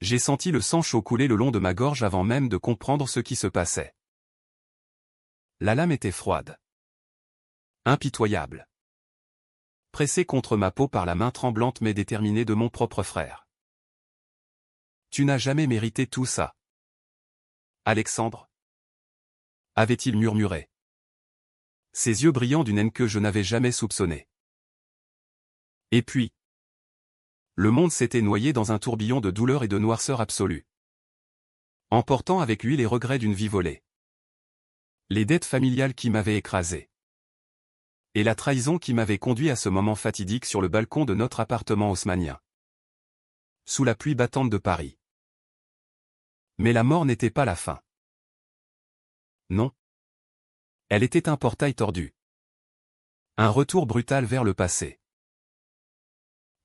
J'ai senti le sang chaud couler le long de ma gorge avant même de comprendre ce qui se passait. La lame était froide. Impitoyable. Pressée contre ma peau par la main tremblante mais déterminée de mon propre frère. Tu n'as jamais mérité tout ça. Alexandre? Avait-il murmuré. Ses yeux brillants d'une haine que je n'avais jamais soupçonnée. Et puis, le monde s'était noyé dans un tourbillon de douleur et de noirceur absolue. Emportant avec lui les regrets d'une vie volée. Les dettes familiales qui m'avaient écrasé. Et la trahison qui m'avait conduit à ce moment fatidique sur le balcon de notre appartement haussmannien. Sous la pluie battante de Paris. Mais la mort n'était pas la fin. Non. Elle était un portail tordu. Un retour brutal vers le passé.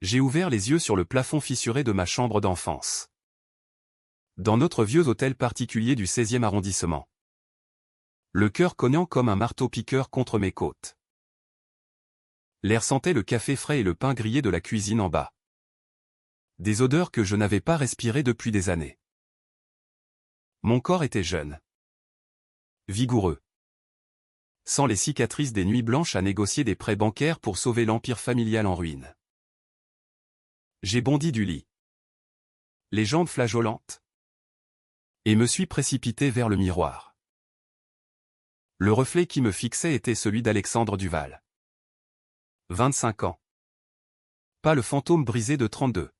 J'ai ouvert les yeux sur le plafond fissuré de ma chambre d'enfance. Dans notre vieux hôtel particulier du 16e arrondissement. Le cœur cognant comme un marteau-piqueur contre mes côtes. L'air sentait le café frais et le pain grillé de la cuisine en bas. Des odeurs que je n'avais pas respirées depuis des années. Mon corps était jeune. Vigoureux. Sans les cicatrices des nuits blanches à négocier des prêts bancaires pour sauver l'empire familial en ruine. J'ai bondi du lit. Les jambes flageolantes. Et me suis précipité vers le miroir. Le reflet qui me fixait était celui d'Alexandre Duval. 25 ans. Pas le fantôme brisé de 32.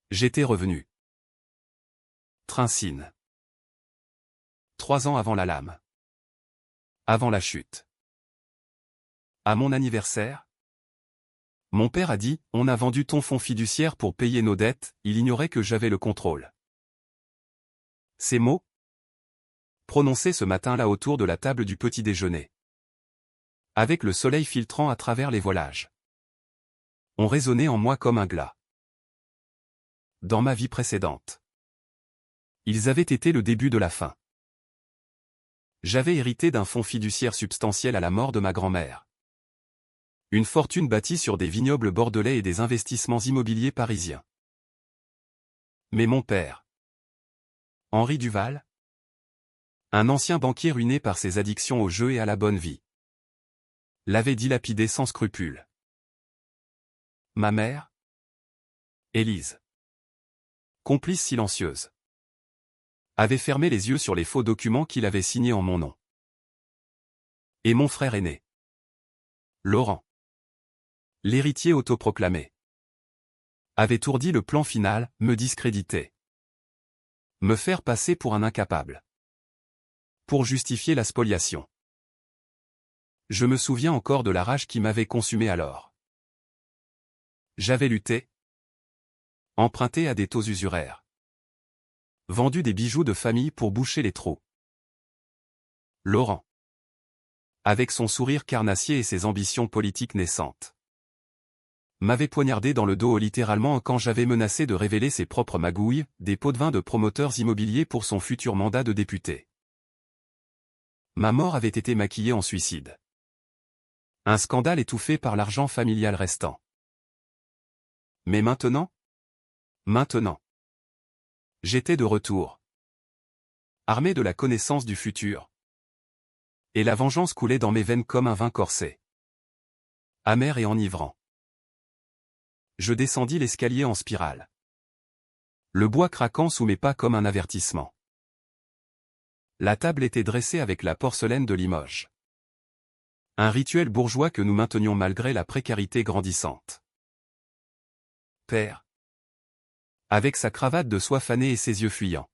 J'étais revenu. Trincine. 3 ans avant la lame. Avant la chute. À mon anniversaire, mon père a dit, on a vendu ton fonds fiduciaire pour payer nos dettes, il ignorait que j'avais le contrôle. Ces mots, prononcés ce matin-là autour de la table du petit déjeuner. Avec le soleil filtrant à travers les voilages. Ont résonné en moi comme un glas. Dans ma vie précédente. Ils avaient été le début de la fin. J'avais hérité d'un fonds fiduciaire substantiel à la mort de ma grand-mère. Une fortune bâtie sur des vignobles bordelais et des investissements immobiliers parisiens. Mais mon père, Henri Duval, un ancien banquier ruiné par ses addictions au jeu et à la bonne vie, l'avait dilapidé sans scrupule. Ma mère, Élise, complice silencieuse, avait fermé les yeux sur les faux documents qu'il avait signés en mon nom. Et mon frère aîné, Laurent, l'héritier autoproclamé, avait ourdi le plan final, me discréditer. Me faire passer pour un incapable. Pour justifier la spoliation. Je me souviens encore de la rage qui m'avait consumé alors. J'avais lutté. Emprunté à des taux usuraires. Vendu des bijoux de famille pour boucher les trous. Laurent. Avec son sourire carnassier et ses ambitions politiques naissantes. M'avait poignardé dans le dos littéralement quand j'avais menacé de révéler ses propres magouilles, des pots de vin de promoteurs immobiliers pour son futur mandat de député. Ma mort avait été maquillée en suicide. Un scandale étouffé par l'argent familial restant. Mais maintenant? Maintenant. J'étais de retour. Armé de la connaissance du futur. Et la vengeance coulait dans mes veines comme un vin corsé. Amer et enivrant. Je descendis l'escalier en spirale. Le bois craquant sous mes pas comme un avertissement. La table était dressée avec la porcelaine de Limoges. Un rituel bourgeois que nous maintenions malgré la précarité grandissante. Père, avec sa cravate de soie fanée et ses yeux fuyants,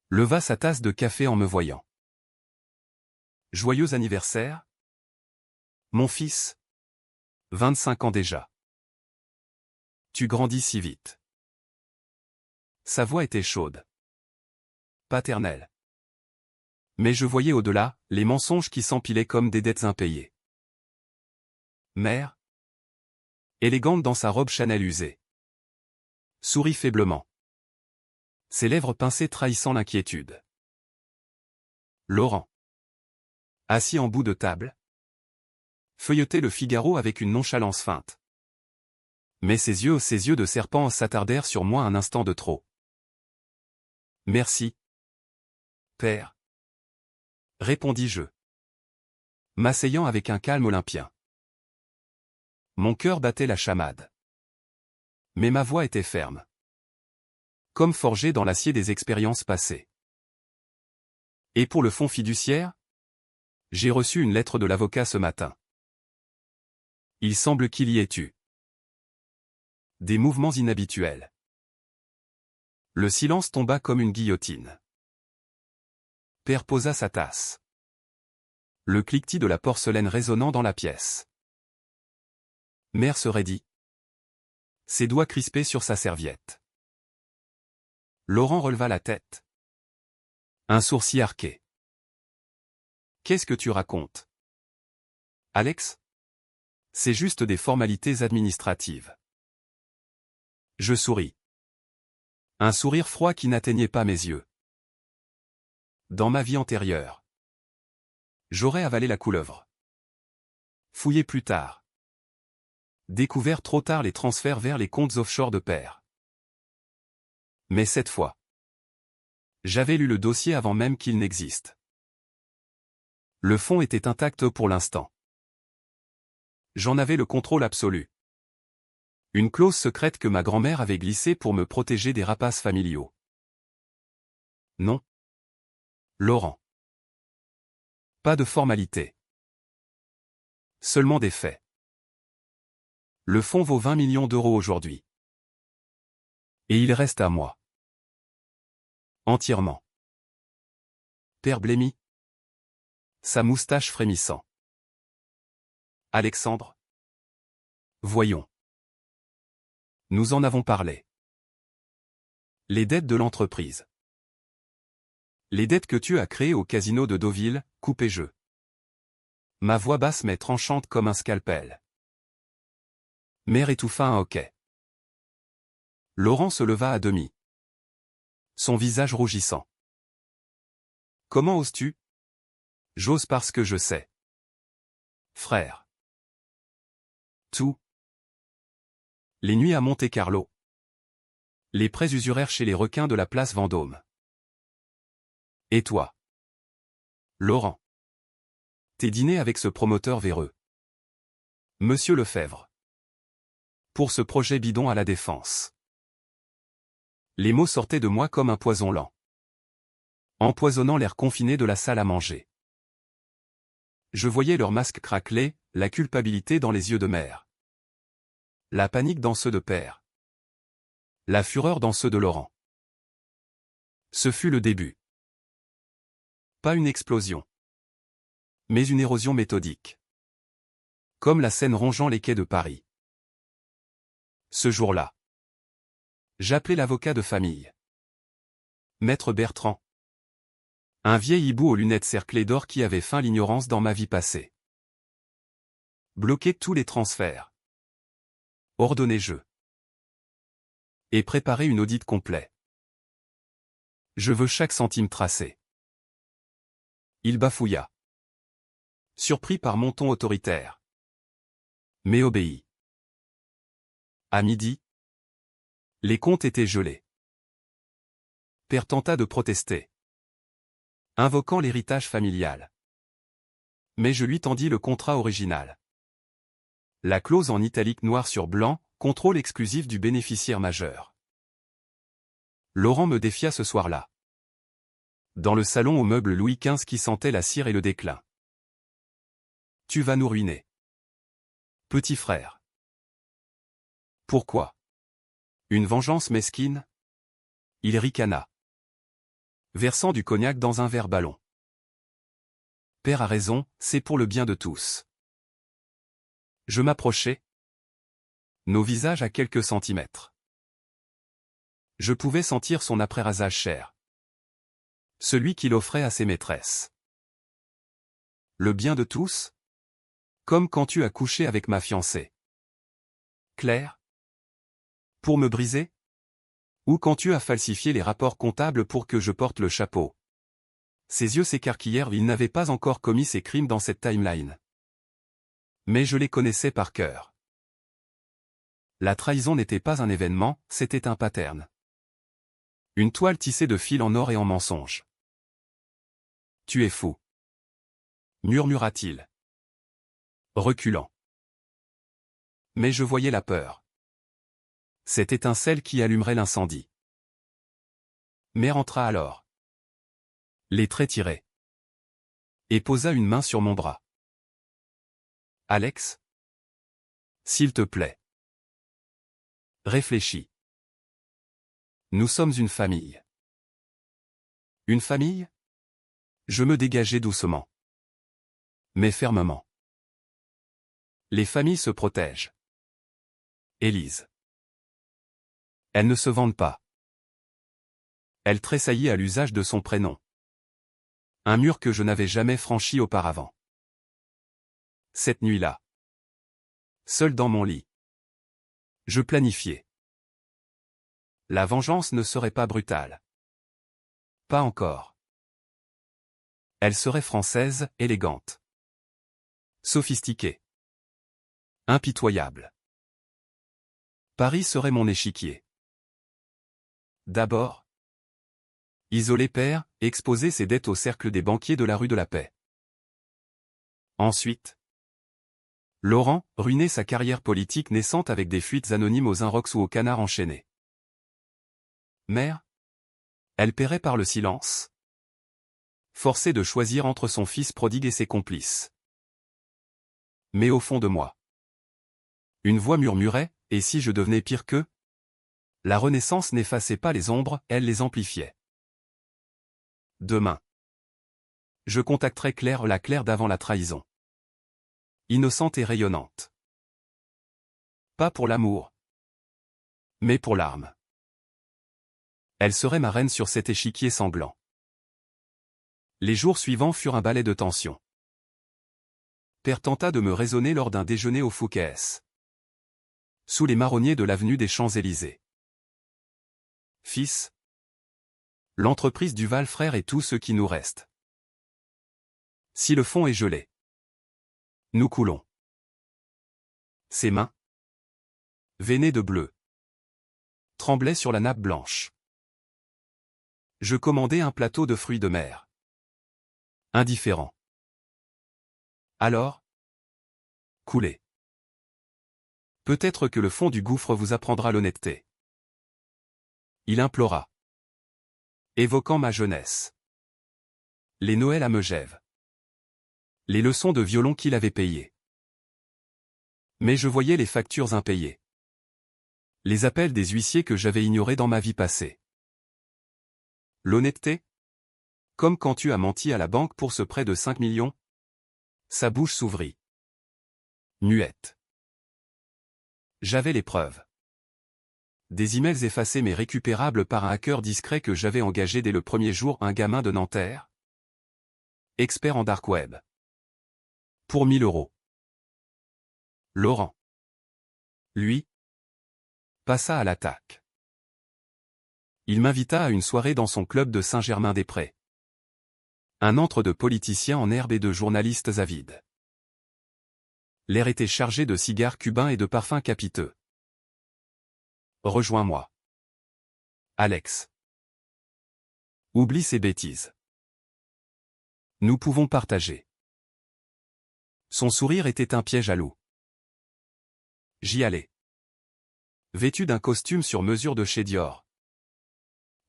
leva sa tasse de café en me voyant. Joyeux anniversaire, mon fils. 25 ans déjà. Tu grandis si vite. Sa voix était chaude. Paternelle. Mais je voyais au-delà, les mensonges qui s'empilaient comme des dettes impayées. Mère, élégante dans sa robe Chanel usée, sourit faiblement. Ses lèvres pincées trahissant l'inquiétude. Laurent, assis en bout de table, feuilletait le Figaro avec une nonchalance feinte. Mais ses yeux de serpent s'attardèrent sur moi un instant de trop. Merci, père, répondis-je, m'asseyant avec un calme olympien. Mon cœur battait la chamade. Mais ma voix était ferme, comme forgée dans l'acier des expériences passées. Et pour le fonds fiduciaire? J'ai reçu une lettre de l'avocat ce matin. Il semble qu'il y ait eu des mouvements inhabituels. Le silence tomba comme une guillotine. Père posa sa tasse. Le cliquetis de la porcelaine résonnant dans la pièce. Mère se raidit. Ses doigts crispés sur sa serviette. Laurent releva la tête. Un sourcil arqué. Qu'est-ce que tu racontes, Alex? C'est juste des formalités administratives. Je souris. Un sourire froid qui n'atteignait pas mes yeux. Dans ma vie antérieure, j'aurais avalé la couleuvre. Fouillé plus tard. Découvert trop tard les transferts vers les comptes offshore de père. Mais cette fois, j'avais lu le dossier avant même qu'il n'existe. Le fonds était intact pour l'instant. J'en avais le contrôle absolu. Une clause secrète que ma grand-mère avait glissée pour me protéger des rapaces familiaux. Non, Laurent. Pas de formalité. Seulement des faits. Le fonds vaut 20 millions d'euros aujourd'hui. Et il reste à moi. Entièrement. Père blêmit. Sa moustache frémissant. Alexandre. Voyons. Nous en avons parlé. Les dettes de l'entreprise. Les dettes que tu as créées au casino de Deauville, coupai-je. Ma voix basse mais tranchante comme un scalpel. Mère étouffa un hoquet. Laurent se leva à demi. Son visage rougissant. Comment oses-tu? J'ose parce que je sais. Frère. Tout. Les nuits à Monte-Carlo. Les prêts usuraires chez les requins de la place Vendôme. Et toi? Laurent. Tes dîners avec ce promoteur véreux. Monsieur Lefebvre. Pour ce projet bidon à la Défense. Les mots sortaient de moi comme un poison lent. Empoisonnant l'air confiné de la salle à manger. Je voyais leurs masques craqueler, la culpabilité dans les yeux de mère. La panique dans ceux de père. La fureur dans ceux de Laurent. Ce fut le début. Pas une explosion. Mais une érosion méthodique. Comme la Seine rongeant les quais de Paris. Ce jour-là, j'appelai l'avocat de famille. Maître Bertrand. Un vieil hibou aux lunettes cerclées d'or qui avait feint l'ignorance dans ma vie passée. Bloquer tous les transferts. Ordonnai-je. Et préparer une audit complet. Je veux chaque centime tracé. Il bafouilla. Surpris par mon ton autoritaire. Mais obéit. À midi, les comptes étaient gelés. Père tenta de protester, invoquant l'héritage familial. Mais je lui tendis le contrat original. La clause en italique noir sur blanc, contrôle exclusif du bénéficiaire majeur. Laurent me défia ce soir-là. Dans le salon aux meubles Louis XV qui sentait la cire et le déclin. Tu vas nous ruiner. Petit frère. Pourquoi? Une vengeance mesquine? Il ricana, versant du cognac dans un verre ballon. Père a raison, c'est pour le bien de tous. Je m'approchai. Nos visages à quelques centimètres. Je pouvais sentir son après-rasage cher. Celui qu'il offrait à ses maîtresses. Le bien de tous? Comme quand tu as couché avec ma fiancée. Claire? Pour me briser? Ou quand tu as falsifié les rapports comptables pour que je porte le chapeau? Ses yeux s'écarquillèrent, il n'avait pas encore commis ces crimes dans cette timeline. Mais je les connaissais par cœur. La trahison n'était pas un événement, c'était un pattern. Une toile tissée de fil en or et en mensonge. Tu es fou, murmura-t-il, reculant. Mais je voyais la peur. Cette étincelle qui allumerait l'incendie. Mère entra alors. Les traits tirés. Et posa une main sur mon bras. Alex? S'il te plaît. Réfléchis. Nous sommes une famille. Une famille? Je me dégageai doucement. Mais fermement. Les familles se protègent. Élise. Elles ne se vendent pas. Elle tressaillit à l'usage de son prénom. Un mur que je n'avais jamais franchi auparavant. Cette nuit-là. Seul dans mon lit. Je planifiais. La vengeance ne serait pas brutale. Pas encore. Elle serait française, élégante. Sophistiquée. Impitoyable. Paris serait mon échiquier. D'abord, isoler père, exposer ses dettes au cercle des banquiers de la rue de la Paix. Ensuite, Laurent, ruiner sa carrière politique naissante avec des fuites anonymes aux Inrocks ou aux Canards enchaînés. Mère? Elle paierait par le silence. Forcée de choisir entre son fils prodigue et ses complices. Mais au fond de moi, une voix murmurait, et si je devenais pire qu'eux? La Renaissance n'effaçait pas les ombres, elle les amplifiait. Demain, je contacterai Claire, la Claire d'avant la trahison. Innocente et rayonnante. Pas pour l'amour, mais pour l'arme. Elle serait ma reine sur cet échiquier sanglant. Les jours suivants furent un balai de tension. Père tenta de me raisonner lors d'un déjeuner au Fouquet's. Sous les marronniers de l'avenue des Champs-Élysées. Fils, l'entreprise du Val Frère est tout ce qui nous reste. Si le fond est gelé, nous coulons. Ses mains, veinées de bleu, tremblaient sur la nappe blanche. Je commandai un plateau de fruits de mer. Indifférent. Alors? Coulez. Peut-être que le fond du gouffre vous apprendra l'honnêteté. Il implora. Évoquant ma jeunesse. Les Noëls à Megève. Les leçons de violon qu'il avait payées. Mais je voyais les factures impayées. Les appels des huissiers que j'avais ignorés dans ma vie passée. L'honnêteté? Comme quand tu as menti à la banque pour ce prêt de 5 millions? Sa bouche s'ouvrit. Muette. J'avais les preuves. Des emails effacés mais récupérables par un hacker discret que j'avais engagé dès le premier jour, un gamin de Nanterre. Expert en dark web. Pour 1000 €. Laurent. Lui, passa à l'attaque. Il m'invita à une soirée dans son club de Saint-Germain-des-Prés. Un antre de politiciens en herbe et de journalistes avides. L'air était chargé de cigares cubains et de parfums capiteux. Rejoins-moi. Alex. Oublie ces bêtises. Nous pouvons partager. Son sourire était un piège à loup. J'y allais. Vêtu d'un costume sur mesure de chez Dior.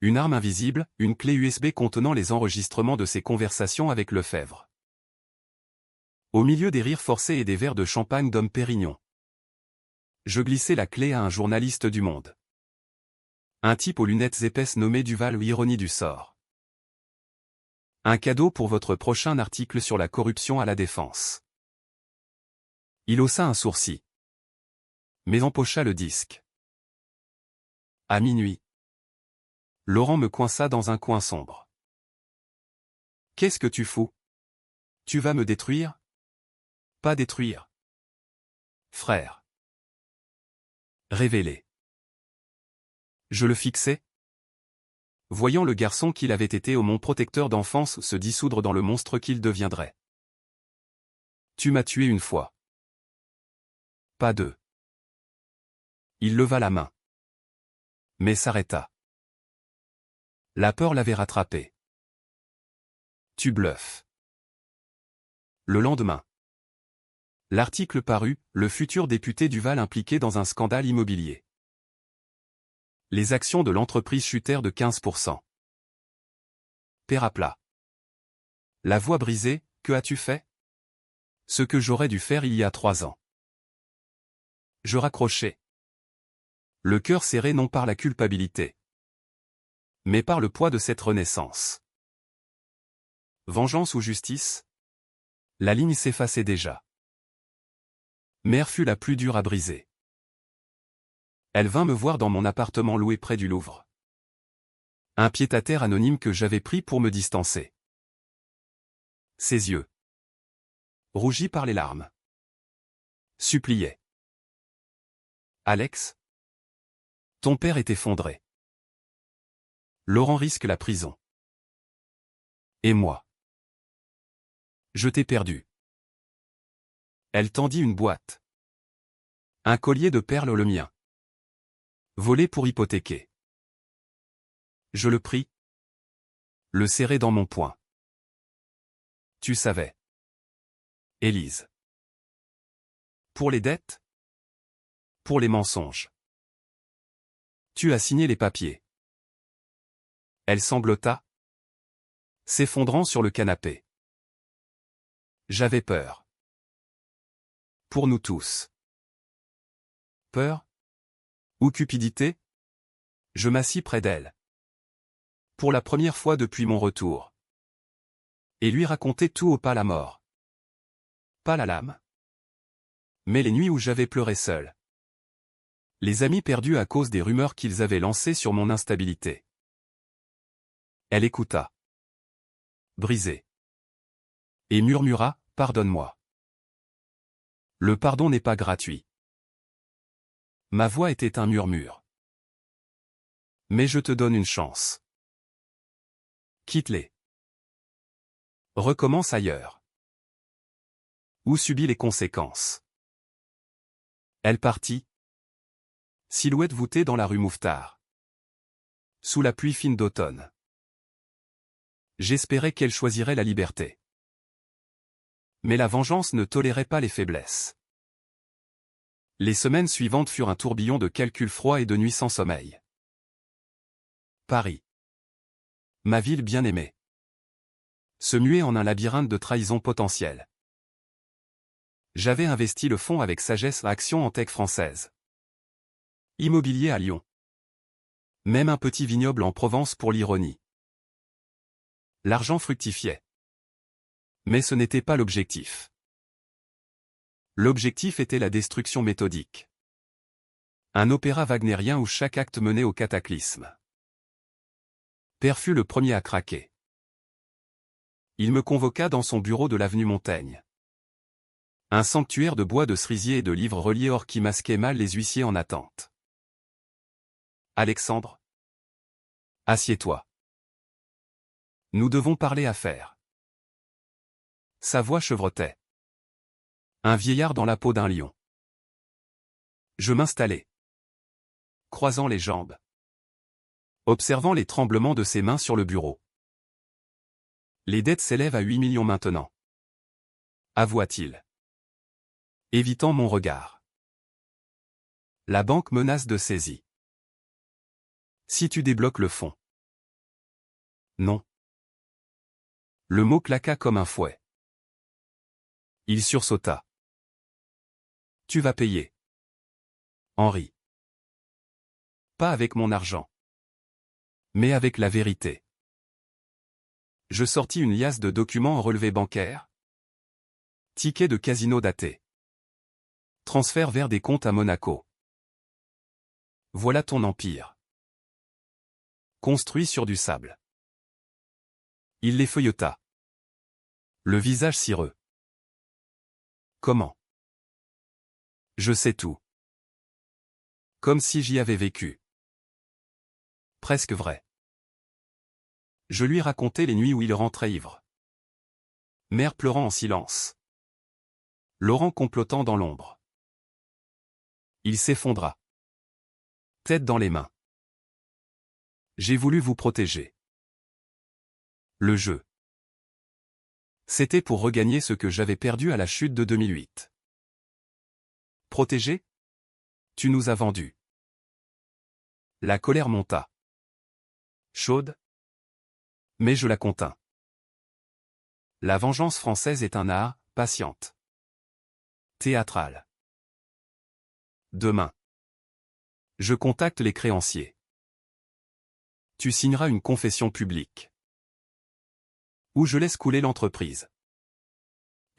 Une arme invisible, une clé USB contenant les enregistrements de ses conversations avec Lefebvre. Au milieu des rires forcés et des verres de champagne d'Homme Pérignon. Je glissai la clé à un journaliste du Monde. Un type aux lunettes épaisses nommé Duval ou ironie du sort. Un cadeau pour votre prochain article sur la corruption à la Défense. Il haussa un sourcil. Mais empocha le disque. À minuit. Laurent me coinça dans un coin sombre. Qu'est-ce que tu fous? Tu vas me détruire? Pas détruire. Frère. Révélé. Je le fixais. Voyant le garçon qu'il avait été au mon protecteur d'enfance se dissoudre dans le monstre qu'il deviendrait. Tu m'as tué une fois. Pas deux. Il leva la main. Mais s'arrêta. La peur l'avait rattrapé. Tu bluffes. Le lendemain. L'article parut, le futur député Duval impliqué dans un scandale immobilier. Les actions de l'entreprise chutèrent de 15%. Père à plat. La voix brisée, que as-tu fait? Ce que j'aurais dû faire il y a 3 ans. Je raccrochai. Le cœur serré non par la culpabilité, mais par le poids de cette renaissance. Vengeance ou justice? La ligne s'effaçait déjà. Mère fut la plus dure à briser. Elle vint me voir dans mon appartement loué près du Louvre. Un pied-à-terre anonyme que j'avais pris pour me distancer. Ses yeux, rougis par les larmes, suppliaient. Alex? Ton père est effondré. Laurent risque la prison. Et moi? Je t'ai perdu. Elle tendit une boîte. Un collier de perles le mien. Volé pour hypothéquer. Je le pris. Le serrai dans mon poing. Tu savais. Élise. Pour les dettes? Pour les mensonges. Tu as signé les papiers. Elle sanglota, s'effondrant sur le canapé. J'avais peur. Pour nous tous. Peur? Ou cupidité? Je m'assis près d'elle. Pour la première fois depuis mon retour. Et lui raconter tout au pas la mort. Pas la lame. Mais les nuits où j'avais pleuré seul. Les amis perdus à cause des rumeurs qu'ils avaient lancées sur mon instabilité. Elle écouta. Brisée. Et murmura, pardonne-moi. Le pardon n'est pas gratuit. Ma voix était un murmure. Mais je te donne une chance. Quitte-les. Recommence ailleurs. Ou subis les conséquences. Elle partit. Silhouette voûtée dans la rue Mouffetard. Sous la pluie fine d'automne. J'espérais qu'elle choisirait la liberté. Mais la vengeance ne tolérait pas les faiblesses. Les semaines suivantes furent un tourbillon de calculs froids et de nuits sans sommeil. Paris. Ma ville bien-aimée. Se muait en un labyrinthe de trahisons potentielles. J'avais investi le fonds avec sagesse à Action en tech française. Immobilier à Lyon. Même un petit vignoble en Provence pour l'ironie. L'argent fructifiait. Mais ce n'était pas l'objectif. L'objectif était la destruction méthodique. Un opéra wagnérien où chaque acte menait au cataclysme. Père fut le premier à craquer. Il me convoqua dans son bureau de l'avenue Montaigne. Un sanctuaire de bois de cerisier et de livres reliés or qui masquait mal les huissiers en attente. Alexandre? Assieds-toi. Nous devons parler affaires. Sa voix chevrotait. Un vieillard dans la peau d'un lion. Je m'installai. Croisant les jambes. Observant les tremblements de ses mains sur le bureau. Les dettes s'élèvent à 8 millions maintenant. Avoua-t-il. Évitant mon regard. La banque menace de saisie. Si tu débloques le fonds. Non. Le mot claqua comme un fouet. Il sursauta. Tu vas payer. Henri. Pas avec mon argent. Mais avec la vérité. Je sortis une liasse de documents en relevé bancaire. Ticket de casino daté. Transfert vers des comptes à Monaco. Voilà ton empire. Construit sur du sable. Il les feuilleta. Le visage cireux. Comment? Je sais tout. Comme si j'y avais vécu. Presque vrai. Je lui racontai les nuits où il rentrait ivre. Mère pleurant en silence. Laurent complotant dans l'ombre. Il s'effondra. Tête dans les mains. J'ai voulu vous protéger. Le jeu. C'était pour regagner ce que j'avais perdu à la chute de 2008. Protéger? Tu nous as vendus. La colère monta. Chaude? Mais je la contins. La vengeance française est un art, patiente. Théâtrale. Demain. Je contacte les créanciers. Tu signeras une confession publique. Ou je laisse couler l'entreprise.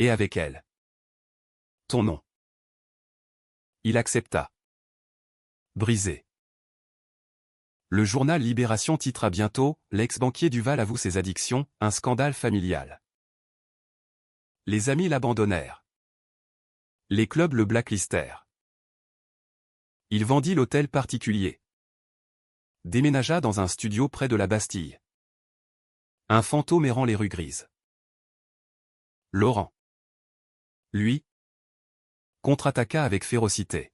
Et avec elle. Ton nom. Il accepta. Brisé. Le journal Libération titra bientôt « L'ex-banquier Duval avoue ses addictions, un scandale familial ». Les amis l'abandonnèrent. Les clubs le blacklistèrent. Il vendit l'hôtel particulier. Déménagea dans un studio près de la Bastille. Un fantôme errant les rues grises. Laurent. Lui, contre-attaqua avec férocité.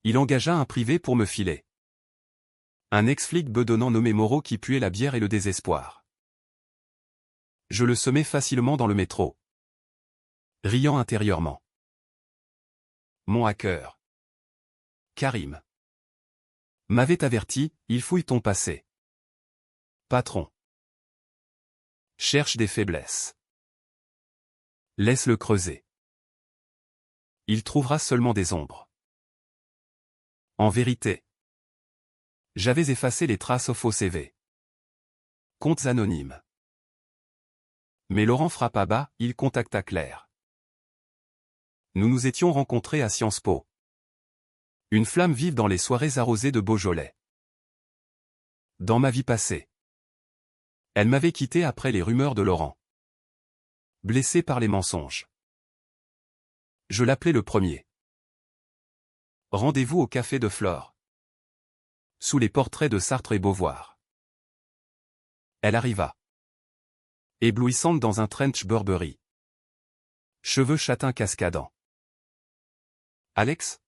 Il engagea un privé pour me filer. Un ex-flic bedonnant nommé Moreau qui puait la bière et le désespoir. Je le semai facilement dans le métro. Riant intérieurement. Mon hacker. Karim. M'avait averti, il fouille ton passé. Patron. Cherche des faiblesses. Laisse-le creuser. Il trouvera seulement des ombres. En vérité, j'avais effacé les traces au faux CV. Comptes anonymes. Mais Laurent frappa bas, il contacta Claire. Nous nous étions rencontrés à Sciences Po. Une flamme vive dans les soirées arrosées de Beaujolais. Dans ma vie passée. Elle m'avait quitté après les rumeurs de Laurent. Blessé par les mensonges. Je l'appelais le premier. Rendez-vous au café de Flore. Sous les portraits de Sartre et Beauvoir. Elle arriva. Éblouissante dans un trench Burberry. Cheveux châtains cascadants. Alex?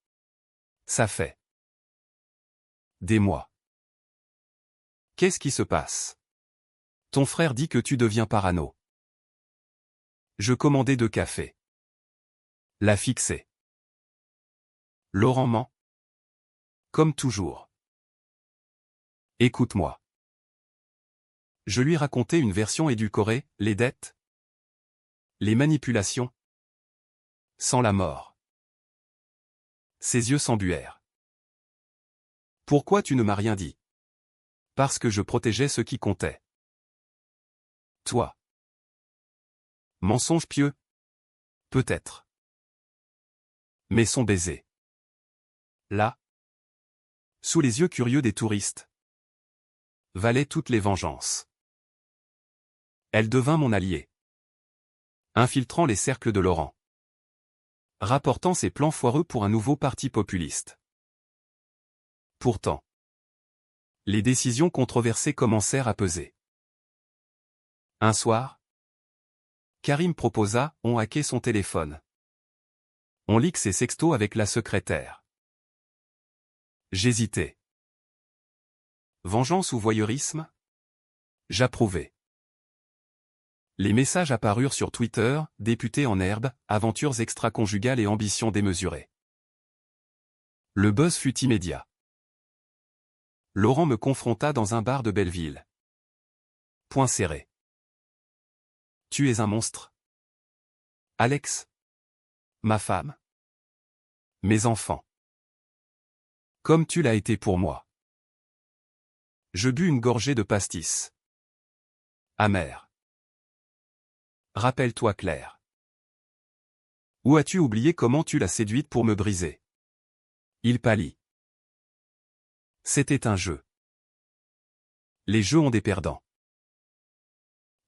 Ça fait des mois. Qu'est-ce qui se passe? Ton frère dit que tu deviens parano. Je commandai 2 cafés. La fixée. Laurent ment. Comme toujours. Écoute-moi. Je lui racontai une version édulcorée, les dettes, les manipulations, sans la mort. Ses yeux s'embuèrent. Pourquoi tu ne m'as rien dit? Parce que je protégeais ce qui comptait. Toi. Mensonge pieux? Peut-être. Mais son baiser. Là. Sous les yeux curieux des touristes. Valait toutes les vengeances. Elle devint mon allié. Infiltrant les cercles de Laurent. Rapportant ses plans foireux pour un nouveau parti populiste. Pourtant. Les décisions controversées commencèrent à peser. Un soir, Karim proposa, on hackait son téléphone. On leak ses sextos avec la secrétaire. J'hésitais. Vengeance ou voyeurisme? J'approuvais. Les messages apparurent sur Twitter, député en herbe, aventures extra-conjugales et ambitions démesurées. Le buzz fut immédiat. Laurent me confronta dans un bar de Belleville. Point serré. Tu es un monstre. Alex. Ma femme. Mes enfants. Comme tu l'as été pour moi. Je bus une gorgée de pastis. Amer. Rappelle-toi Claire. Ou as-tu oublié comment tu l'as séduite pour me briser? Il pâlit. C'était un jeu. Les jeux ont des perdants.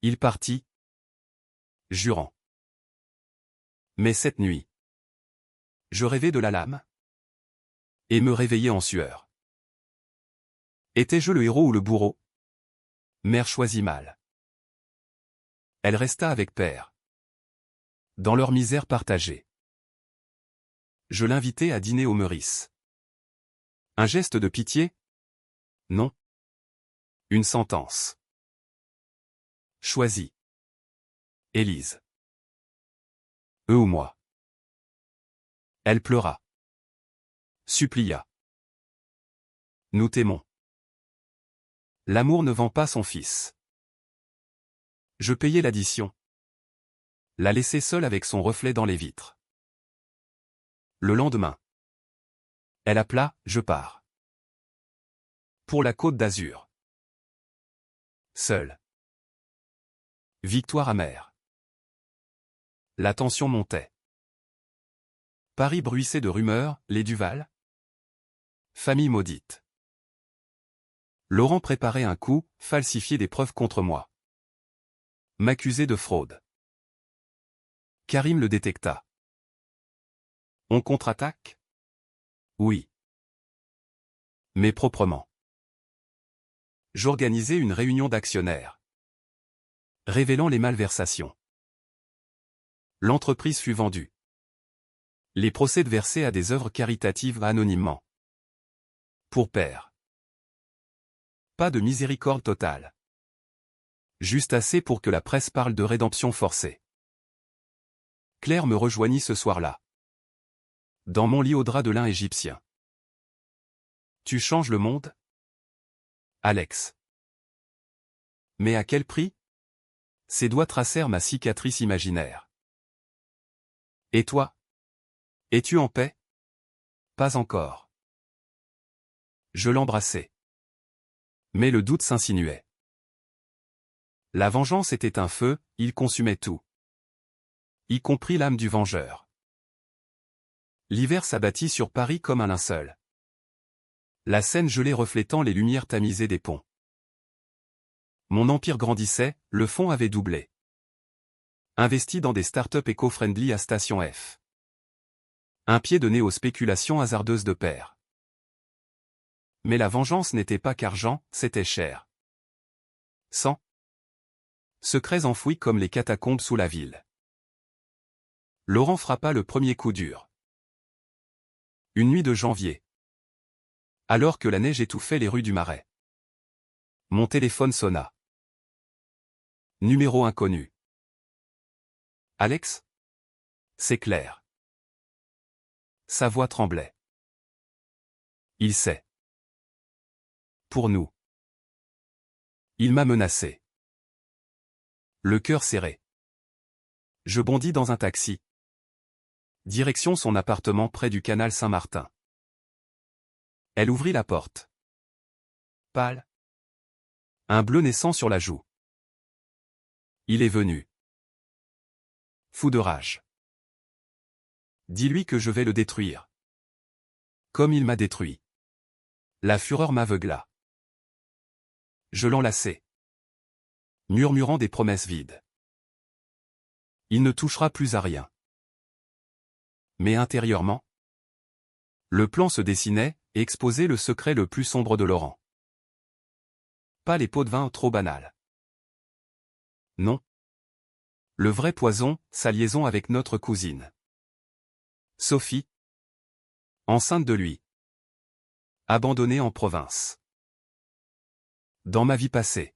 Il partit, jurant. Mais cette nuit, je rêvais de la lame et me réveillais en sueur. Étais-je le héros ou le bourreau? Mère choisit mal. Elle resta avec père. Dans leur misère partagée. Je l'invitai à dîner au Meurice. Un geste de pitié? Non. Une sentence. Choisis. Élise. Eux ou moi. Elle pleura. Supplia. Nous t'aimons. L'amour ne vend pas son fils. Je payai l'addition. La laissai seule avec son reflet dans les vitres. Le lendemain. Elle appela, je pars. Pour la Côte d'Azur. Seul. Victoire amère. La tension montait. Paris bruissait de rumeurs, les Duval. Famille maudite. Laurent préparait un coup, falsifier des preuves contre moi. M'accuser de fraude. Karim le détecta. On contre-attaque? Oui. Mais proprement. J'organisai une réunion d'actionnaires. Révélant les malversations. L'entreprise fut vendue. Les procès versés à des œuvres caritatives anonymement. Pour père. Pas de miséricorde totale. Juste assez pour que la presse parle de rédemption forcée. Claire me rejoignit ce soir-là. Dans mon lit au drap de lin égyptien. Tu changes le monde? Alex. Mais à quel prix? Ses doigts tracèrent ma cicatrice imaginaire. Et toi? Es-tu en paix? Pas encore. Je l'embrassai. Mais le doute s'insinuait. La vengeance était un feu, il consumait tout. Y compris l'âme du vengeur. L'hiver s'abattit sur Paris comme un linceul. La Seine gelée reflétant les lumières tamisées des ponts. Mon empire grandissait, le fonds avait doublé. Investi dans des startups éco-friendly à station F. Un pied de nez aux spéculations hasardeuses de pair. Mais la vengeance n'était pas qu'argent, c'était cher. Sang. Secrets enfouis comme les catacombes sous la ville. Laurent frappa le premier coup dur. Une nuit de janvier. Alors que la neige étouffait les rues du Marais. Mon téléphone sonna. Numéro inconnu. Alex? C'est clair. Sa voix tremblait. Il sait. Pour nous. Il m'a menacé. Le cœur serré. Je bondis dans un taxi. Direction son appartement près du canal Saint-Martin. Elle ouvrit la porte. Pâle. Un bleu naissant sur la joue. Il est venu. Fou de rage. Dis-lui que je vais le détruire. Comme il m'a détruit. La fureur m'aveugla. Je l'enlaçai. Murmurant des promesses vides. Il ne touchera plus à rien. Mais intérieurement, le plan se dessinait, et exposait le secret le plus sombre de Laurent. Pas les pots de vin trop banals. Non. Le vrai poison, sa liaison avec notre cousine. Sophie. Enceinte de lui. Abandonnée en province. Dans ma vie passée.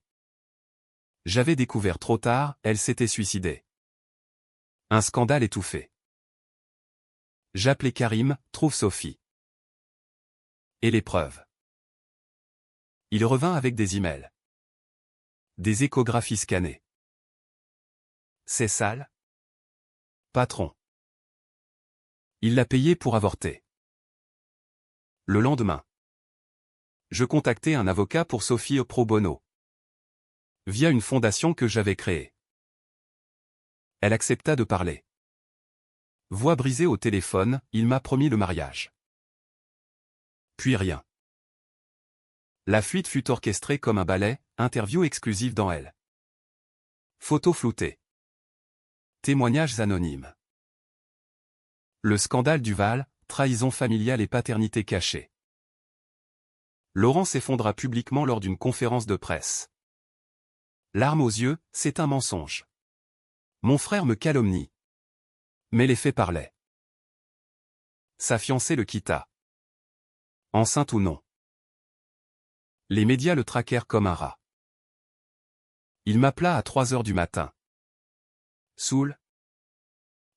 J'avais découvert trop tard, elle s'était suicidée. Un scandale étouffé. J'appelais Karim, trouve Sophie. Et les preuves. Il revint avec des emails. Des échographies scannées. C'est sale? Patron. Il l'a payé pour avorter. Le lendemain. Je contactai un avocat pour Sophie au pro bono. Via une fondation que j'avais créée. Elle accepta de parler. Voix brisée au téléphone, il m'a promis le mariage. Puis rien. La fuite fut orchestrée comme un ballet, interview exclusive dans Elle. Photos floutées. Témoignages anonymes. Le scandale Duval, trahison familiale et paternité cachée. Laurent s'effondra publiquement lors d'une conférence de presse. Larmes aux yeux, c'est un mensonge. Mon frère me calomnie. Mais les faits parlaient. Sa fiancée le quitta. Enceinte ou non. Les médias le traquèrent comme un rat. Il m'appela à 3 heures du matin. Saoul.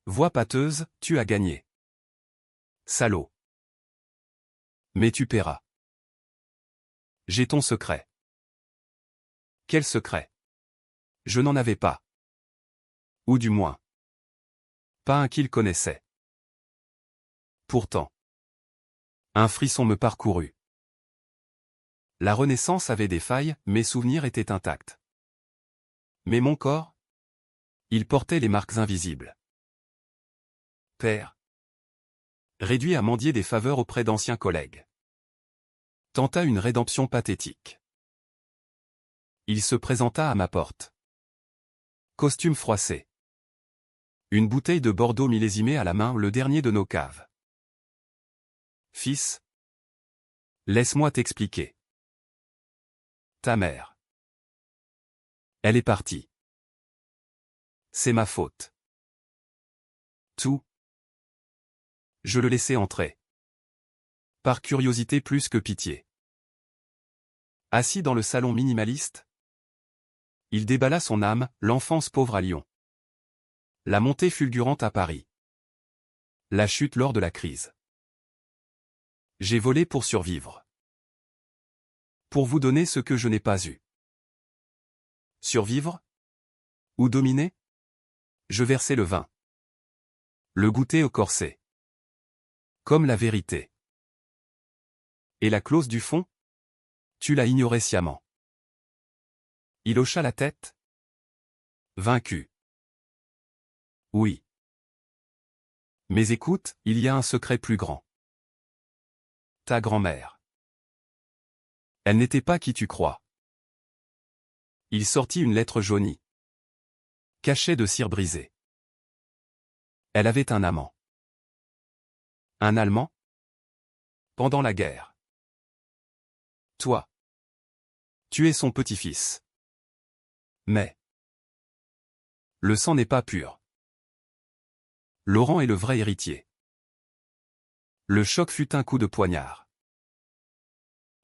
Voix pâteuse, tu as gagné. Salaud. Mais tu paieras. J'ai ton secret. Quel secret? Je n'en avais pas. Ou du moins. Pas un qu'il connaissait. Pourtant. Un frisson me parcourut. La Renaissance avait des failles, mes souvenirs étaient intacts. Mais mon corps? Il portait les marques invisibles. Père. Réduit à mendier des faveurs auprès d'anciens collègues. Tenta une rédemption pathétique. Il se présenta à ma porte. Costume froissé. Une bouteille de Bordeaux millésimée à la main, le dernier de nos caves. Fils. Laisse-moi t'expliquer. Ta mère. Elle est partie. C'est ma faute. Tout. Je le laissais entrer. Par curiosité plus que pitié. Assis dans le salon minimaliste, il déballa son âme, l'enfance pauvre à Lyon. La montée fulgurante à Paris. La chute lors de la crise. J'ai volé pour survivre. Pour vous donner ce que je n'ai pas eu. Survivre? Ou dominer? Je versais le vin. Le goûter au corset. Comme la vérité. Et la clause du fond? Tu l'as ignorée sciemment. Il hocha la tête. Vaincu. Oui. Mais écoute, il y a un secret plus grand. Ta grand-mère. Elle n'était pas qui tu crois. Il sortit une lettre jaunie. Cachée de cire brisée. Elle avait un amant. Un Allemand? Pendant la guerre. Toi. Tu es son petit-fils. Mais. Le sang n'est pas pur. Laurent est le vrai héritier. Le choc fut un coup de poignard.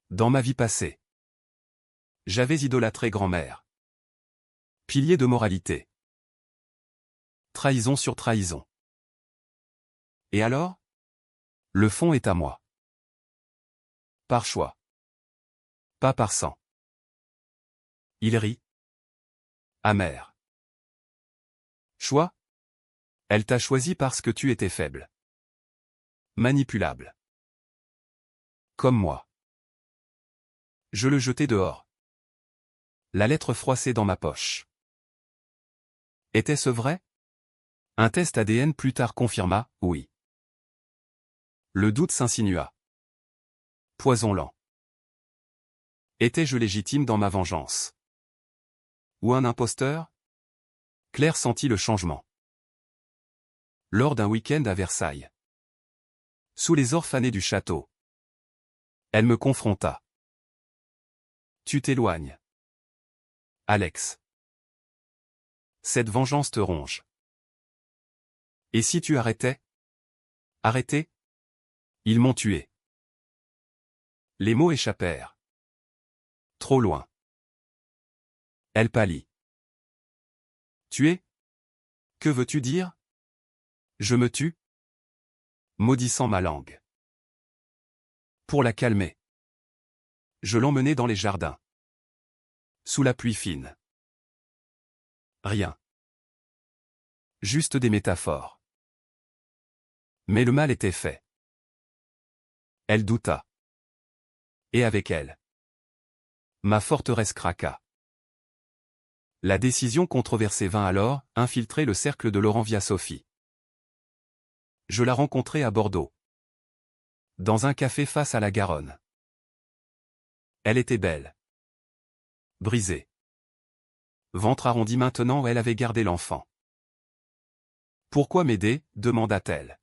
Dans ma vie passée. J'avais idolâtré grand-mère. Pilier de moralité. Trahison sur trahison. Et alors? Le fond est à moi. Par choix. Pas par sang. Il rit. Amer. Choix? Elle t'a choisi parce que tu étais faible. Manipulable. Comme moi. Je le jetai dehors. La lettre froissée dans ma poche. Était-ce vrai? Un test ADN plus tard confirma, oui. Le doute s'insinua. Poison lent. Étais-je légitime dans ma vengeance? Ou un imposteur? Claire sentit le changement. Lors d'un week-end à Versailles. Sous les orphanés du château. Elle me confronta. Tu t'éloignes. Alex. Cette vengeance te ronge. Et si tu arrêtais? Arrêter? Ils m'ont tué. Les mots échappèrent. Trop loin. Elle pâlit. Tuer? Que veux-tu dire? Je me tue? Maudissant ma langue. Pour la calmer. Je l'emmenai dans les jardins. Sous la pluie fine. Rien. Juste des métaphores. Mais le mal était fait. Elle douta. Et avec elle. Ma forteresse craqua. La décision controversée vint alors, infiltrer le cercle de Laurent via Sophie. Je la rencontrai à Bordeaux. Dans un café face à la Garonne. Elle était belle. Brisée. Ventre arrondi maintenant, elle avait gardé l'enfant. Pourquoi m'aider? Demanda-t-elle.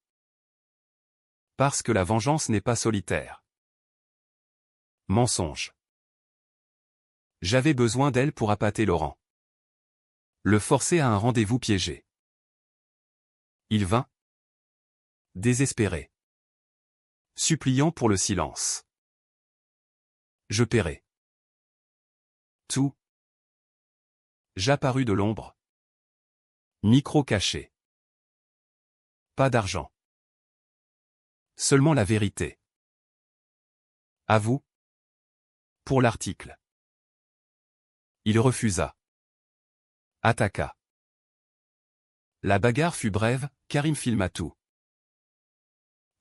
Parce que la vengeance n'est pas solitaire. Mensonge. J'avais besoin d'elle pour appâter Laurent. Le forcer à un rendez-vous piégé. Il vint. Désespéré. Suppliant pour le silence. Je paierai. Tout. J'apparus de l'ombre. Micro caché. Pas d'argent. Seulement la vérité. À vous. Pour l'article. Il refusa. Attaqua. La bagarre fut brève, Karim filma tout.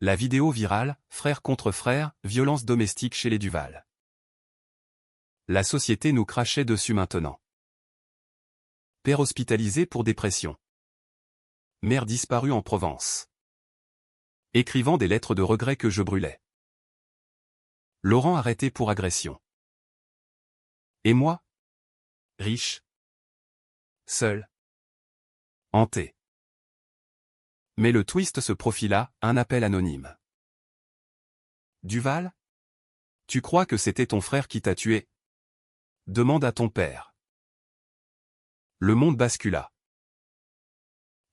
La vidéo virale, frère contre frère, violence domestique chez les Duval. La société nous crachait dessus maintenant. Père hospitalisé pour dépression. Mère disparue en Provence. Écrivant des lettres de regret que je brûlais. Laurent arrêté pour agression. Et moi? Riche. Seul. Hanté. Mais le twist se profila, un appel anonyme. Duval? Tu crois que c'était ton frère qui t'a tué? Demande à ton père. Le monde bascula.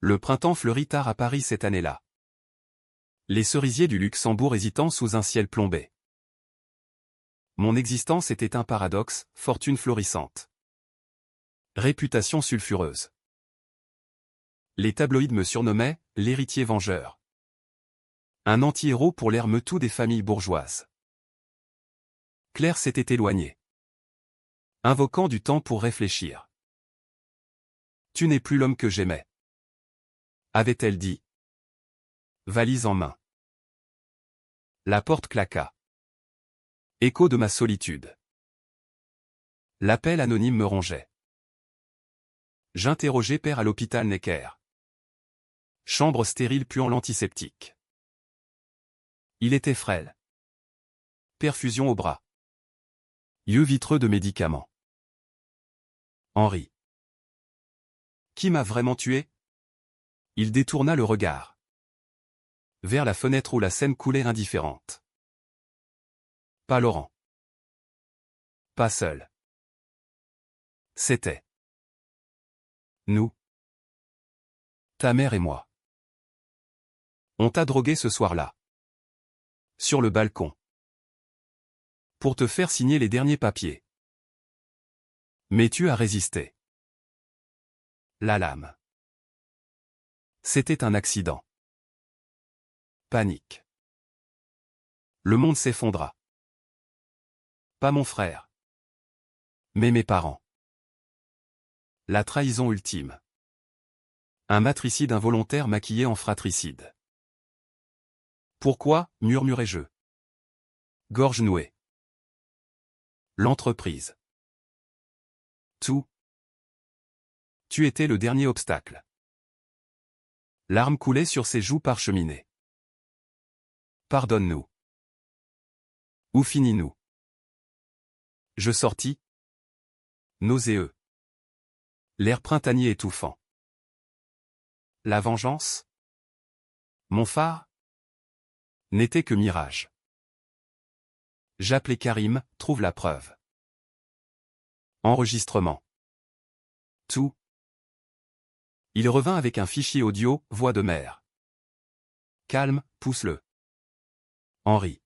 Le printemps fleurit tard à Paris cette année-là. Les cerisiers du Luxembourg hésitant sous un ciel plombé. Mon existence était un paradoxe, fortune florissante. Réputation sulfureuse. Les tabloïds me surnommaient « l'héritier vengeur ». Un anti-héros pour l'air meutou des familles bourgeoises. Claire s'était éloignée. Invoquant du temps pour réfléchir. Tu n'es plus l'homme que j'aimais. Avait-elle dit. Valise en main. La porte claqua. Écho de ma solitude. L'appel anonyme me rongeait. J'interrogeai père à l'hôpital Necker. Chambre stérile puant l'antiseptique. Il était frêle. Perfusion au bras. Yeux vitreux de médicaments. Henri. Qui m'a vraiment tué? Il détourna le regard. Vers la fenêtre où la Seine coulait indifférente. Pas Laurent. Pas seul. C'était. Nous. Ta mère et moi. On t'a drogué ce soir-là. Sur le balcon. Pour te faire signer les derniers papiers. Mais tu as résisté. La lame. C'était un accident. Panique. Le monde s'effondra. Pas mon frère. Mais mes parents. La trahison ultime. Un matricide involontaire maquillé en fratricide. Pourquoi, murmurai-je. Gorge nouée. L'entreprise. Tout. Tu étais le dernier obstacle. Larmes coulaient sur ses joues parcheminées. Pardonne-nous. Où finis-nous? Je sortis. Nauséeux. L'air printanier étouffant. La vengeance? Mon phare? N'était que mirage. J'appelai Karim, trouve la preuve. Enregistrement. Tout. Il revint avec un fichier audio, voix de mère. Calme, pousse-le. Henri.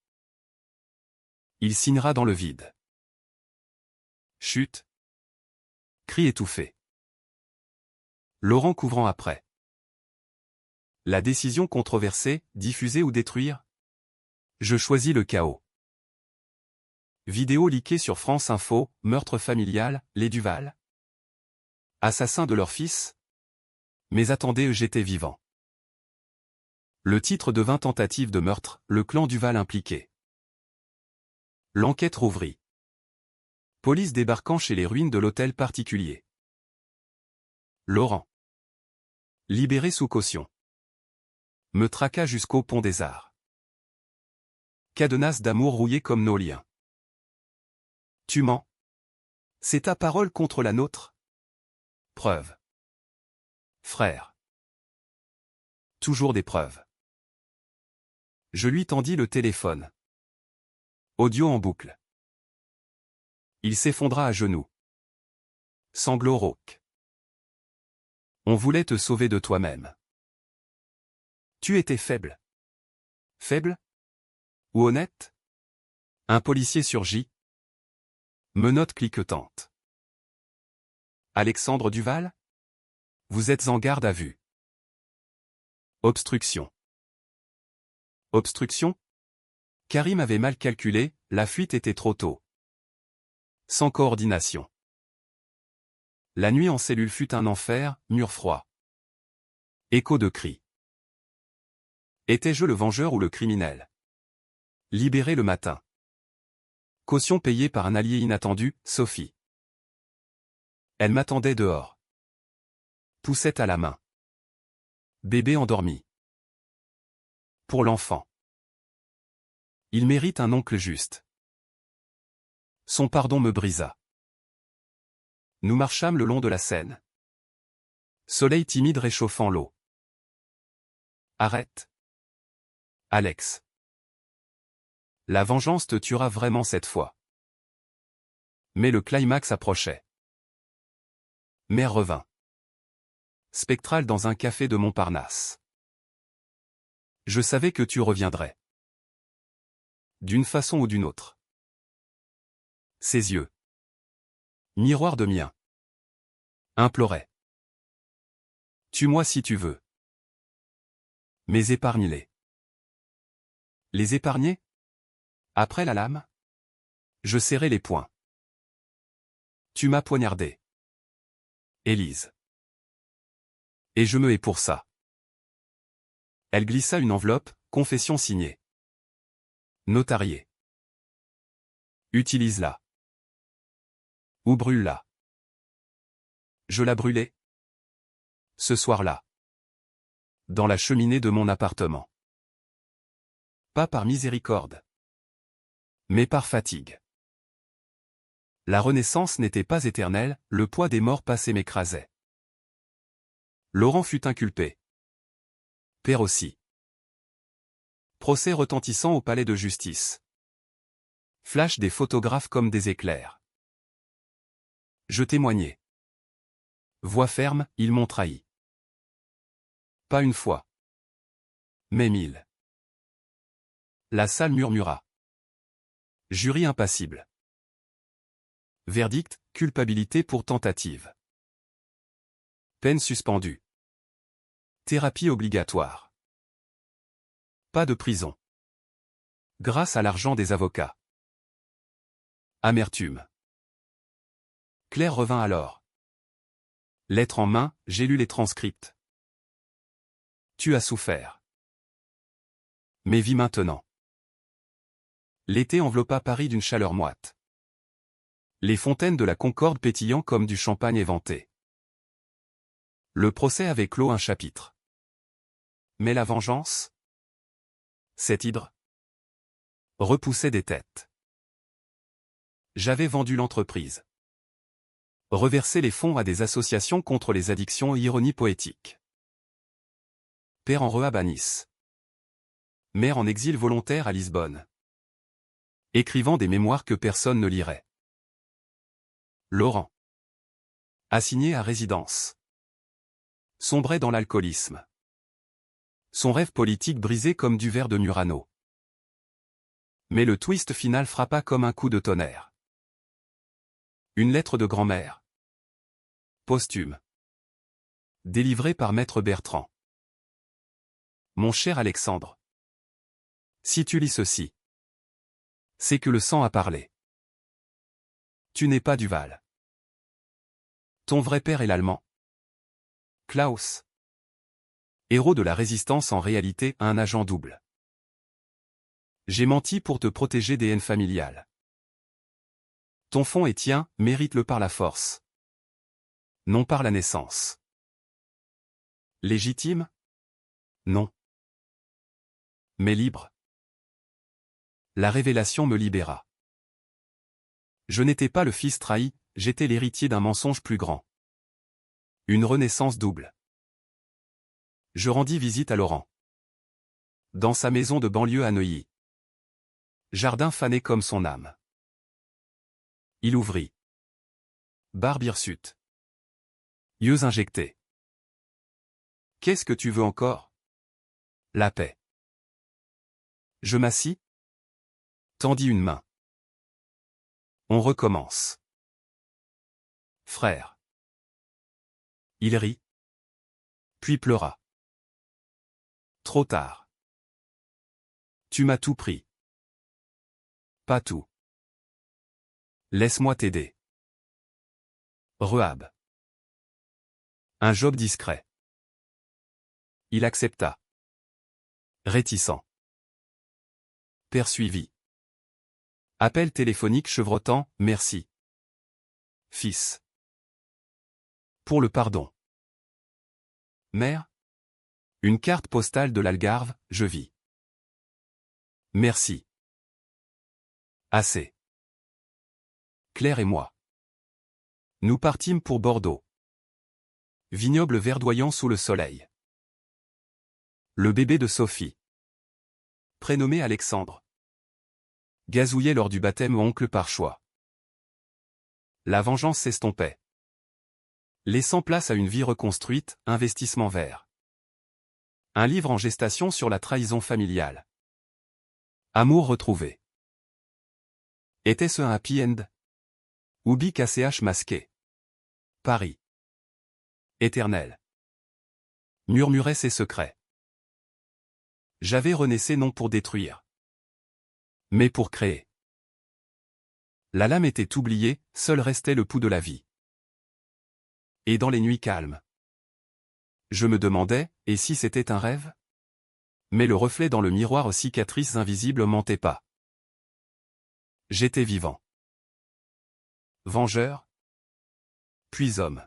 Il signera dans le vide. Chut. Cri étouffé. Laurent couvrant après. La décision controversée, diffuser ou détruire? Je choisis le chaos. Vidéo leakée sur France Info, meurtre familial, les Duval. Assassin de leur fils? Mais attendez, j'étais vivant. Le titre devint tentative de meurtre, le clan Duval impliqué. L'enquête rouvrit. Police débarquant chez les ruines de l'hôtel particulier. Laurent. Libéré sous caution. Me traqua jusqu'au pont des Arts. Cadenas d'amour rouillé comme nos liens. Tu mens. C'est ta parole contre la nôtre? Preuve. Frère. Toujours des preuves. Je lui tendis le téléphone. Audio en boucle. Il s'effondra à genoux. Sanglots rauques. On voulait te sauver de toi-même. Tu étais faible. Faible? Ou honnête? Un policier surgit. Menottes cliquetantes. Alexandre Duval? Vous êtes en garde à vue. Obstruction. Obstruction? Karim avait mal calculé, la fuite était trop tôt. Sans coordination. La nuit en cellule fut un enfer, mur froid. Écho de cris. Étais-je le vengeur ou le criminel? Libéré le matin. Caution payée par un allié inattendu, Sophie. Elle m'attendait dehors. Poussette à la main. Bébé endormi. Pour l'enfant. Il mérite un oncle juste. Son pardon me brisa. Nous marchâmes le long de la Seine. Soleil timide réchauffant l'eau. Arrête. Alex. La vengeance te tuera vraiment cette fois. Mais le climax approchait. Mère revint. Spectrale dans un café de Montparnasse. Je savais que tu reviendrais. D'une façon ou d'une autre. Ses yeux. Miroir de mien. Implorait. Tue-moi si tu veux. Mais épargne-les. Les épargner? Après la lame? Je serrai les poings. Tu m'as poignardé. Élise. Et je me hais pour ça. Elle glissa une enveloppe, confession signée. Notarié. Utilise-la. Ou brûle-la. Je la brûlai. Ce soir-là. Dans la cheminée de mon appartement. Pas par miséricorde. Mais par fatigue. La renaissance n'était pas éternelle, le poids des morts passés m'écrasait. Laurent fut inculpé. Père aussi. Procès retentissant au palais de justice. Flash des photographes comme des éclairs. Je témoignai. Voix ferme, ils m'ont trahi. Pas une fois. Mais 1000. La salle murmura. Jury impassible. Verdict, culpabilité pour tentative. Peine suspendue. Thérapie obligatoire. Pas de prison. Grâce à l'argent des avocats. Amertume. Claire revint alors. Lettre en main, j'ai lu les transcripts. Tu as souffert. Mais vis maintenant. L'été enveloppa Paris d'une chaleur moite. Les fontaines de la Concorde pétillant comme du champagne éventé. Le procès avait clos un chapitre. Mais la vengeance? Cet hydre? Repoussait des têtes. J'avais vendu l'entreprise. Reversé les fonds à des associations contre les addictions et ironie poétique. Père en rehab à Nice. Mère en exil volontaire à Lisbonne. Écrivant des mémoires que personne ne lirait. Laurent. Assigné à résidence. Sombrait dans l'alcoolisme. Son rêve politique brisé comme du verre de Murano. Mais le twist final frappa comme un coup de tonnerre. Une lettre de grand-mère. Posthume. Délivrée par Maître Bertrand. Mon cher Alexandre. Si tu lis ceci, c'est que le sang a parlé. Tu n'es pas Duval. Ton vrai père est l'Allemand. Klaus. Héros de la résistance en réalité un agent double. J'ai menti pour te protéger des haines familiales. Ton fond est tien, mérite-le par la force. Non par la naissance. Légitime? Non. Mais libre. La révélation me libéra. Je n'étais pas le fils trahi, j'étais l'héritier d'un mensonge plus grand. Une renaissance double. Je rendis visite à Laurent. Dans sa maison de banlieue à Neuilly. Jardin fané comme son âme. Il ouvrit. Barbe hirsute. Yeux injectés. Qu'est-ce que tu veux encore? La paix. Je m'assis. Tendis une main. On recommence. Frère. Il rit. Puis pleura. Trop tard. Tu m'as tout pris. Pas tout. Laisse-moi t'aider. Rehab. Un job discret. Il accepta. Réticent. Père suivi. Appel téléphonique chevrotant, merci. Fils. Pour le pardon. Mère. Une carte postale de l'Algarve, je vis. Merci. Assez. Claire et moi. Nous partîmes pour Bordeaux. Vignoble verdoyant sous le soleil. Le bébé de Sophie. Prénommé Alexandre. Gazouillait lors du baptême oncle par choix. La vengeance s'estompait. Laissant place à une vie reconstruite, investissement vert. Un livre en gestation sur la trahison familiale. Amour retrouvé. Était-ce un happy end? Ou BKCH masqué? Paris. Éternel. Murmurait ses secrets. J'avais renaissé non pour détruire, mais pour créer. La lame était oubliée, seul restait le pouls de la vie. Et dans les nuits calmes, je me demandais, et si c'était un rêve? Mais le reflet dans le miroir aux cicatrices invisibles mentait pas. J'étais vivant. Vengeur, puis homme.